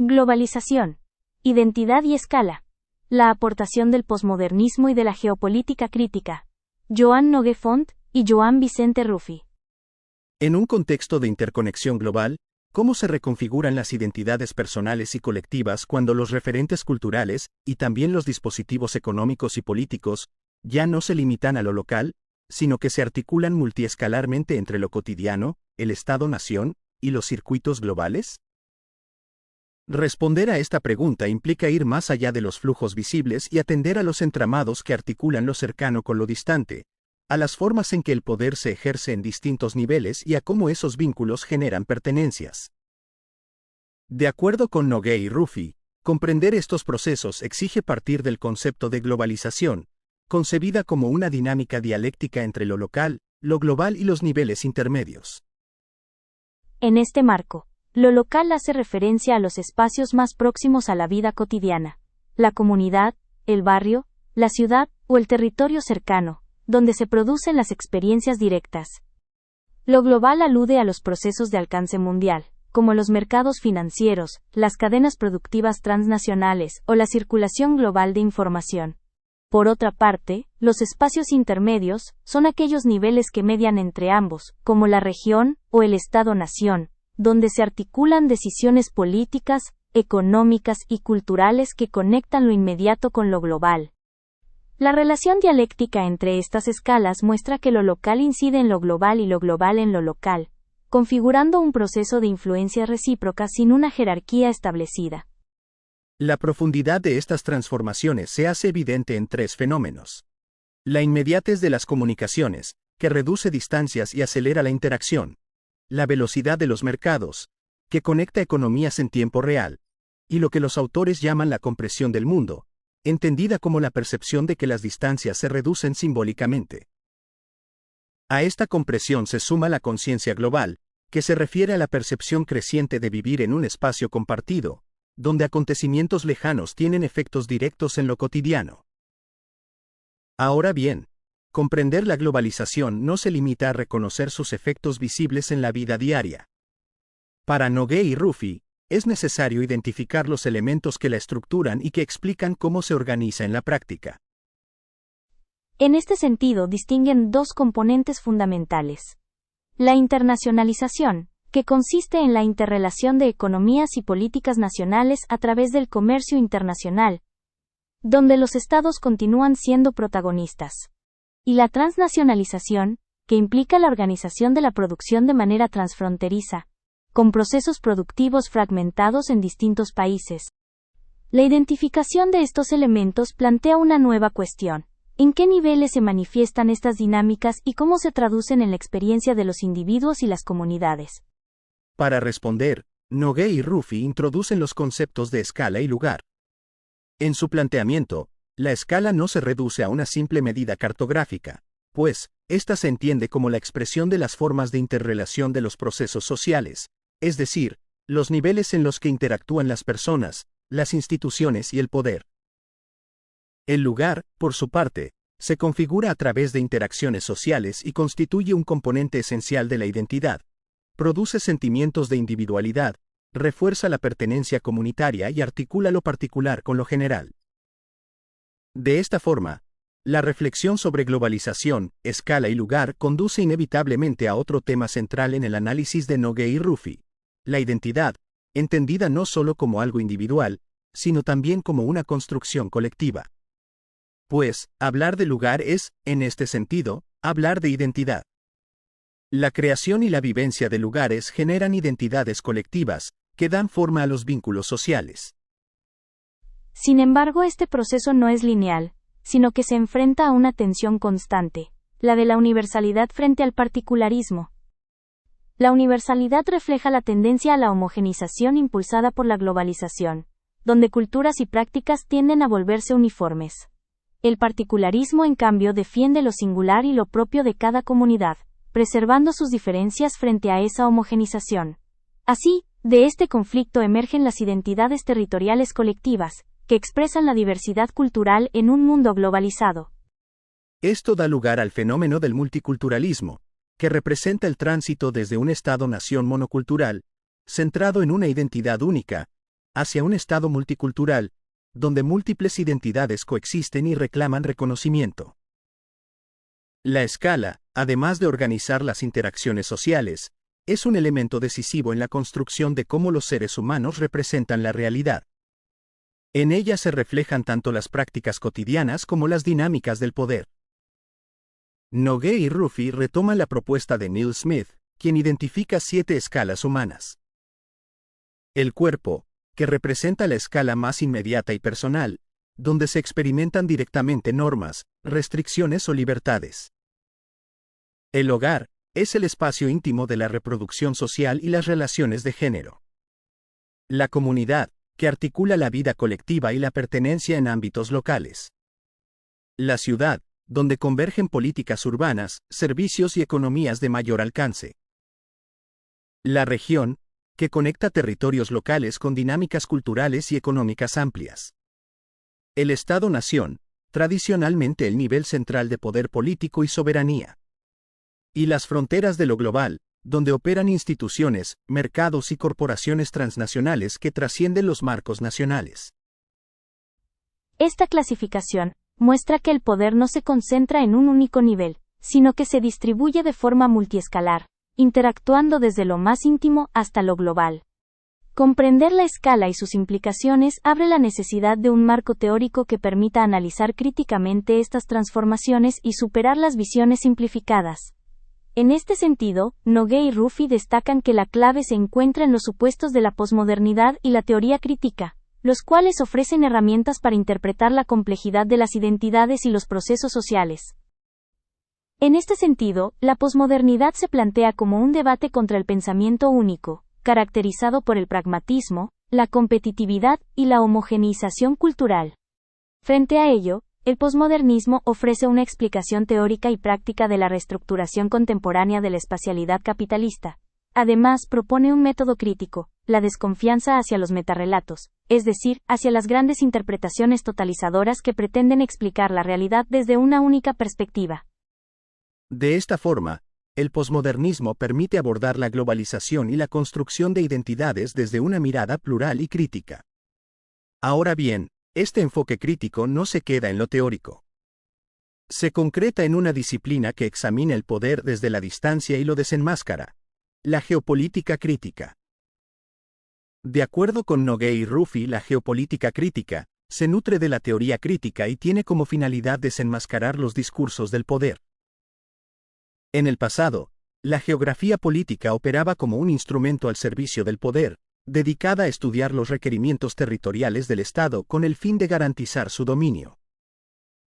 Globalización, identidad y escala. La aportación del posmodernismo y de la geopolítica crítica. Joan Noguer Font y Joan Vicente Ruffi. En un contexto de interconexión global, ¿cómo se reconfiguran las identidades personales y colectivas cuando los referentes culturales, y también los dispositivos económicos y políticos, ya no se limitan a lo local, sino que se articulan multiescalarmente entre lo cotidiano, el Estado-nación, y los circuitos globales? Responder a esta pregunta implica ir más allá de los flujos visibles y atender a los entramados que articulan lo cercano con lo distante, a las formas en que el poder se ejerce en distintos niveles y a cómo esos vínculos generan pertenencias. De acuerdo con Noguer y Ruffi, comprender estos procesos exige partir del concepto de globalización, concebida como una dinámica dialéctica entre lo local, lo global y los niveles intermedios. En este marco, lo local hace referencia a los espacios más próximos a la vida cotidiana, la comunidad, el barrio, la ciudad o el territorio cercano, donde se producen las experiencias directas. Lo global alude a los procesos de alcance mundial, como los mercados financieros, las cadenas productivas transnacionales o la circulación global de información. Por otra parte, los espacios intermedios son aquellos niveles que median entre ambos, como la región o el Estado-nación, donde se articulan decisiones políticas, económicas y culturales que conectan lo inmediato con lo global. La relación dialéctica entre estas escalas muestra que lo local incide en lo global y lo global en lo local, configurando un proceso de influencia recíproca sin una jerarquía establecida. La profundidad de estas transformaciones se hace evidente en tres fenómenos. La inmediatez de las comunicaciones, que reduce distancias y acelera la interacción. La velocidad de los mercados, que conecta economías en tiempo real. Y lo que los autores llaman la compresión del mundo, entendida como la percepción de que las distancias se reducen simbólicamente. A esta compresión se suma la conciencia global, que se refiere a la percepción creciente de vivir en un espacio compartido, donde acontecimientos lejanos tienen efectos directos en lo cotidiano. Ahora bien, comprender la globalización no se limita a reconocer sus efectos visibles en la vida diaria. Para Noguer y Ruffi, es necesario identificar los elementos que la estructuran y que explican cómo se organiza en la práctica. En este sentido, distinguen dos componentes fundamentales. La internacionalización, que consiste en la interrelación de economías y políticas nacionales a través del comercio internacional, donde los estados continúan siendo protagonistas. Y la transnacionalización, que implica la organización de la producción de manera transfronteriza, con procesos productivos fragmentados en distintos países. La identificación de estos elementos plantea una nueva cuestión. ¿En qué niveles se manifiestan estas dinámicas y cómo se traducen en la experiencia de los individuos y las comunidades? Para responder, Noguer y Ruffi introducen los conceptos de escala y lugar. En su planteamiento, la escala no se reduce a una simple medida cartográfica, pues, ésta se entiende como la expresión de las formas de interrelación de los procesos sociales, es decir, los niveles en los que interactúan las personas, las instituciones y el poder. El lugar, por su parte, se configura a través de interacciones sociales y constituye un componente esencial de la identidad. Produce sentimientos de individualidad, refuerza la pertenencia comunitaria y articula lo particular con lo general. De esta forma, la reflexión sobre globalización, escala y lugar conduce inevitablemente a otro tema central en el análisis de Noguer y Ruffi: la identidad, entendida no solo como algo individual, sino también como una construcción colectiva. Pues, hablar de lugar es, en este sentido, hablar de identidad. La creación y la vivencia de lugares generan identidades colectivas, que dan forma a los vínculos sociales. Sin embargo, este proceso no es lineal, sino que se enfrenta a una tensión constante, la de la universalidad frente al particularismo. La universalidad refleja la tendencia a la homogenización impulsada por la globalización, donde culturas y prácticas tienden a volverse uniformes. El particularismo, en cambio, defiende lo singular y lo propio de cada comunidad, preservando sus diferencias frente a esa homogenización. Así, de este conflicto emergen las identidades territoriales colectivas, que expresan la diversidad cultural en un mundo globalizado. Esto da lugar al fenómeno del multiculturalismo, que representa el tránsito desde un Estado-nación monocultural, centrado en una identidad única, hacia un estado multicultural, donde múltiples identidades coexisten y reclaman reconocimiento. La escala, además de organizar las interacciones sociales, es un elemento decisivo en la construcción de cómo los seres humanos representan la realidad. En ella se reflejan tanto las prácticas cotidianas como las dinámicas del poder. Nogué y Ruffy retoman la propuesta de Neil Smith, quien identifica 7 escalas humanas. El cuerpo, que representa la escala más inmediata y personal, donde se experimentan directamente normas, restricciones o libertades. El hogar es el espacio íntimo de la reproducción social y las relaciones de género. La comunidad, que articula la vida colectiva y la pertenencia en ámbitos locales. La ciudad, donde convergen políticas urbanas, servicios y economías de mayor alcance. La región, que conecta territorios locales con dinámicas culturales y económicas amplias. El Estado-nación, tradicionalmente el nivel central de poder político y soberanía. Y las fronteras de lo global, donde operan instituciones, mercados y corporaciones transnacionales que trascienden los marcos nacionales. Esta clasificación muestra que el poder no se concentra en un único nivel, sino que se distribuye de forma multiescalar, interactuando desde lo más íntimo hasta lo global. Comprender la escala y sus implicaciones abre la necesidad de un marco teórico que permita analizar críticamente estas transformaciones y superar las visiones simplificadas. En este sentido, Nogué y Ruffy destacan que la clave se encuentra en los supuestos de la posmodernidad y la teoría crítica, los cuales ofrecen herramientas para interpretar la complejidad de las identidades y los procesos sociales. En este sentido, la posmodernidad se plantea como un debate contra el pensamiento único, caracterizado por el pragmatismo, la competitividad y la homogeneización cultural. Frente a ello, el posmodernismo ofrece una explicación teórica y práctica de la reestructuración contemporánea de la espacialidad capitalista. Además, propone un método crítico, la desconfianza hacia los metarrelatos, es decir, hacia las grandes interpretaciones totalizadoras que pretenden explicar la realidad desde una única perspectiva. De esta forma, el posmodernismo permite abordar la globalización y la construcción de identidades desde una mirada plural y crítica. Ahora bien, este enfoque crítico no se queda en lo teórico. Se concreta en una disciplina que examina el poder desde la distancia y lo desenmáscara: la geopolítica crítica. De acuerdo con Nogué y Ruffy, la geopolítica crítica se nutre de la teoría crítica y tiene como finalidad desenmascarar los discursos del poder. En el pasado, la geografía política operaba como un instrumento al servicio del poder, dedicada a estudiar los requerimientos territoriales del Estado con el fin de garantizar su dominio.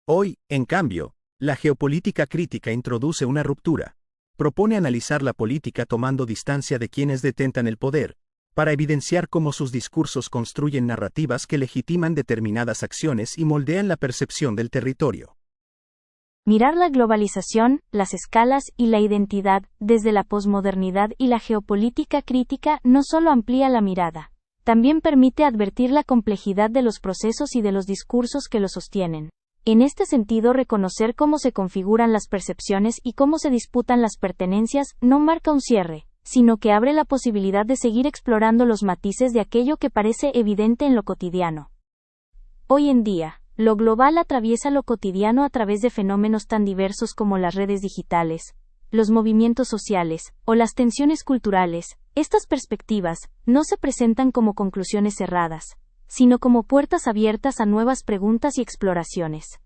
Hoy, en cambio, la geopolítica crítica introduce una ruptura. Propone analizar la política tomando distancia de quienes detentan el poder, para evidenciar cómo sus discursos construyen narrativas que legitiman determinadas acciones y moldean la percepción del territorio. Mirar la globalización, las escalas y la identidad desde la posmodernidad y la geopolítica crítica no solo amplía la mirada, también permite advertir la complejidad de los procesos y de los discursos que los sostienen. En este sentido, reconocer cómo se configuran las percepciones y cómo se disputan las pertenencias no marca un cierre, sino que abre la posibilidad de seguir explorando los matices de aquello que parece evidente en lo cotidiano. Hoy en día, lo global atraviesa lo cotidiano a través de fenómenos tan diversos como las redes digitales, los movimientos sociales, o las tensiones culturales. Estas perspectivas no se presentan como conclusiones cerradas, sino como puertas abiertas a nuevas preguntas y exploraciones.